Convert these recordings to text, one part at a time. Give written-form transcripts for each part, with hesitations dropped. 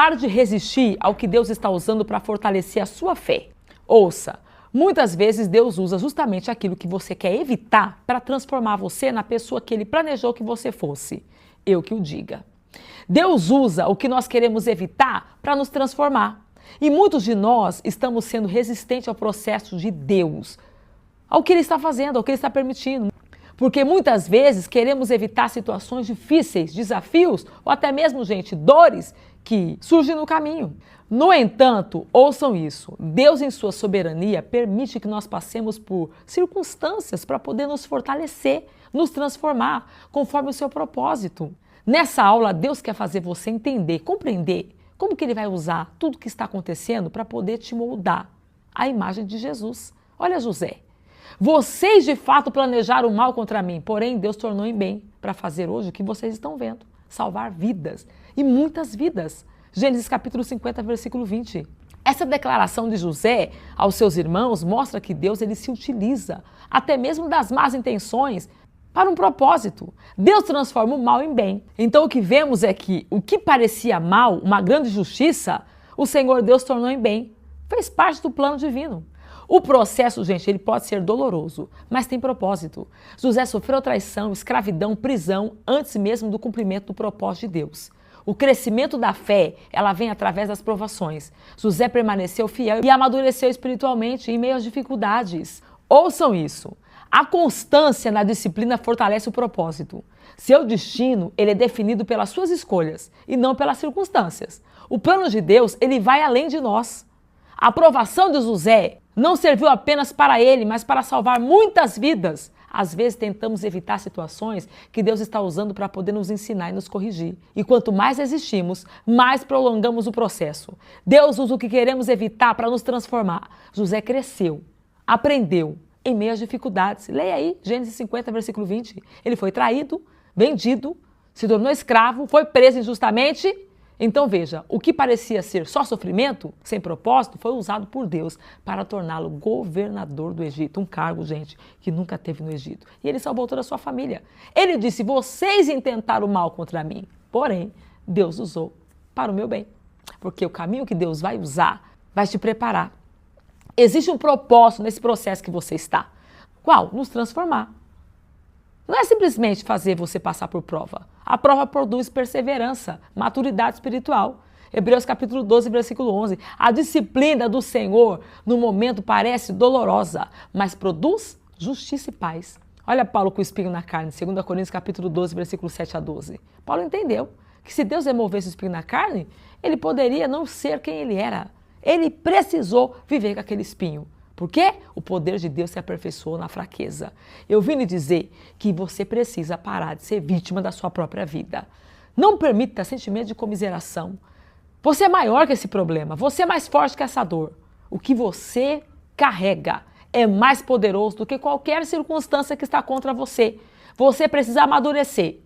Pare de resistir ao que Deus está usando para fortalecer a sua fé. Ouça, muitas vezes Deus usa justamente aquilo que você quer evitar para transformar você na pessoa que Ele planejou que você fosse. Eu que o diga. Deus usa o que nós queremos evitar para nos transformar. E muitos de nós estamos sendo resistentes ao processo de Deus, ao que Ele está fazendo, ao que Ele está permitindo. Porque muitas vezes queremos evitar situações difíceis, desafios ou até mesmo, gente, dores que surgem no caminho. No entanto, ouçam isso, Deus em sua soberania permite que nós passemos por circunstâncias para poder nos fortalecer, nos transformar conforme o seu propósito. Nessa aula, Deus quer fazer você entender, compreender como que Ele vai usar tudo que está acontecendo para poder te moldar à imagem de Jesus. Olha José, vocês de fato planejaram o mal contra mim, porém Deus tornou em bem para fazer hoje o que vocês estão vendo, salvar vidas e muitas vidas. Gênesis capítulo 50, versículo 20. Essa declaração de José aos seus irmãos mostra que Deus ele se utiliza até mesmo das más intenções para um propósito. Deus transforma o mal em bem. Então o que vemos é que o que parecia mal, uma grande justiça, o Senhor Deus tornou em bem. Fez parte do plano divino. O processo, gente, ele pode ser doloroso, mas tem propósito. José sofreu traição, escravidão, prisão, antes mesmo do cumprimento do propósito de Deus. O crescimento da fé, ela vem através das provações. José permaneceu fiel e amadureceu espiritualmente em meio às dificuldades. Ouçam isso. A constância na disciplina fortalece o propósito. Seu destino, ele é definido pelas suas escolhas e não pelas circunstâncias. O plano de Deus, ele vai além de nós. A aprovação de José não serviu apenas para ele, mas para salvar muitas vidas. Às vezes tentamos evitar situações que Deus está usando para poder nos ensinar e nos corrigir. E quanto mais resistimos, mais prolongamos o processo. Deus usa o que queremos evitar para nos transformar. José cresceu, aprendeu em meio às dificuldades. Leia aí, Gênesis 50, versículo 20. Ele foi traído, vendido, se tornou escravo, foi preso injustamente. Então veja, o que parecia ser só sofrimento, sem propósito, foi usado por Deus para torná-lo governador do Egito. Um cargo, gente, que nunca teve no Egito. E ele salvou toda a sua família. Ele disse, vocês intentaram o mal contra mim, porém, Deus usou para o meu bem. Porque o caminho que Deus vai usar vai te preparar. Existe um propósito nesse processo que você está. Qual? Nos transformar. Não é simplesmente fazer você passar por prova. A prova produz perseverança, maturidade espiritual. Hebreus capítulo 12, versículo 11. A disciplina do Senhor no momento parece dolorosa, mas produz justiça e paz. Olha Paulo com o espinho na carne, 2 Coríntios capítulo 12, versículo 7 a 12. Paulo entendeu que se Deus removesse o espinho na carne, ele poderia não ser quem ele era. Ele precisou viver com aquele espinho. Por quê? O poder de Deus se aperfeiçoou na fraqueza. Eu vim lhe dizer que você precisa parar de ser vítima da sua própria vida. Não permita sentimento de comiseração. Você é maior que esse problema. Você é mais forte que essa dor. O que você carrega é mais poderoso do que qualquer circunstância que está contra você. Você precisa amadurecer.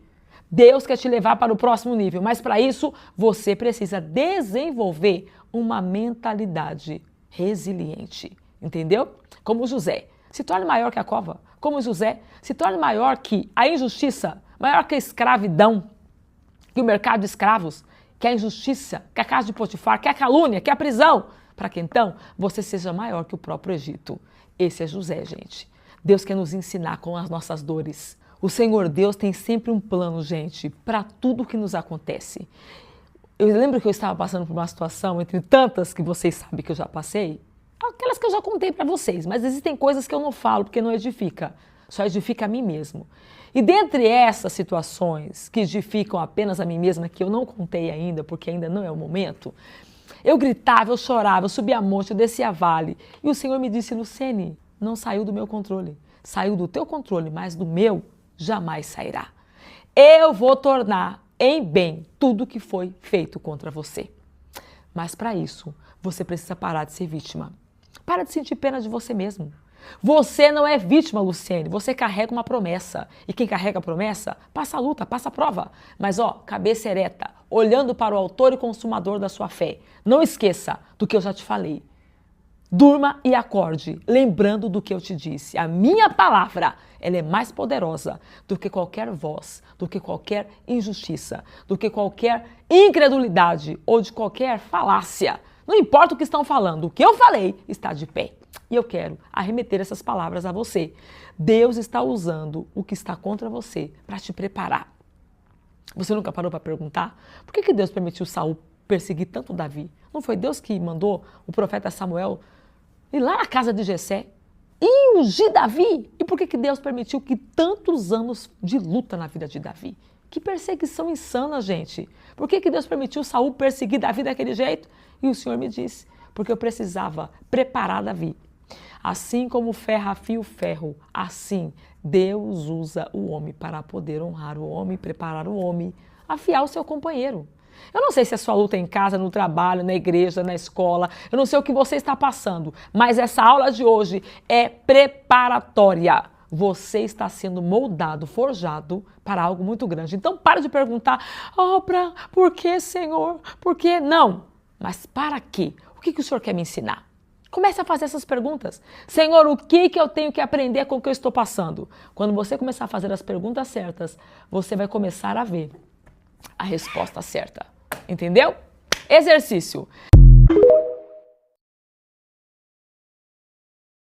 Deus quer te levar para o próximo nível, mas para isso você precisa desenvolver uma mentalidade resiliente. Entendeu? Como José. Se torne maior que a cova. Como José. Se torne maior que a injustiça, maior que a escravidão, que o mercado de escravos, que a injustiça, que a casa de Potifar, que a calúnia, que a prisão. Para que então você seja maior que o próprio Egito. Esse é José, gente. Deus quer nos ensinar com as nossas dores. O Senhor Deus tem sempre um plano, gente, para tudo que nos acontece. Eu lembro que eu estava passando por uma situação, entre tantas que vocês sabem que eu já passei, aquelas que eu já contei para vocês, mas existem coisas que eu não falo porque não edifica, só edifica a mim mesmo. E dentre essas situações que edificam apenas a mim mesma, que eu não contei ainda, porque ainda não é o momento, eu gritava, eu chorava, eu subia a monte, eu descia a vale, e o Senhor me disse, Lucene, não saiu do meu controle, saiu do teu controle, mas do meu jamais sairá. Eu vou tornar em bem tudo que foi feito contra você. Mas para isso, você precisa parar de ser vítima. Para de sentir pena de você mesmo. Você não é vítima, Luciene. Você carrega uma promessa. E quem carrega a promessa, passa a luta, passa a prova. Mas cabeça ereta, olhando para o autor e consumador da sua fé. Não esqueça do que eu já te falei. Durma e acorde, lembrando do que eu te disse. A minha palavra, ela é mais poderosa do que qualquer voz, do que qualquer injustiça, do que qualquer incredulidade ou de qualquer falácia. Não importa o que estão falando, o que eu falei está de pé. E eu quero arremeter essas palavras a você. Deus está usando o que está contra você para te preparar. Você nunca parou para perguntar? Por que Deus permitiu Saul perseguir tanto Davi? Não foi Deus que mandou o profeta Samuel ir lá na casa de Jessé e ungir Davi? E por que Deus permitiu que tantos anos de luta na vida de Davi? Que perseguição insana, gente. Por que Deus permitiu Saul perseguir Davi daquele jeito? E o Senhor me disse, porque eu precisava preparar Davi. Assim como o ferro afia o ferro, assim Deus usa o homem para poder honrar o homem, preparar o homem, afiar o seu companheiro. Eu não sei se a sua luta é em casa, no trabalho, na igreja, na escola, eu não sei o que você está passando, mas essa aula de hoje é preparatória. Você está sendo moldado, forjado para algo muito grande. Então pare de perguntar, por que, Senhor? Por que? Não, mas para quê? O que o Senhor quer me ensinar? Comece a fazer essas perguntas. Senhor, o que eu tenho que aprender com o que eu estou passando? Quando você começar a fazer as perguntas certas, você vai começar a ver a resposta certa. Entendeu? Exercício.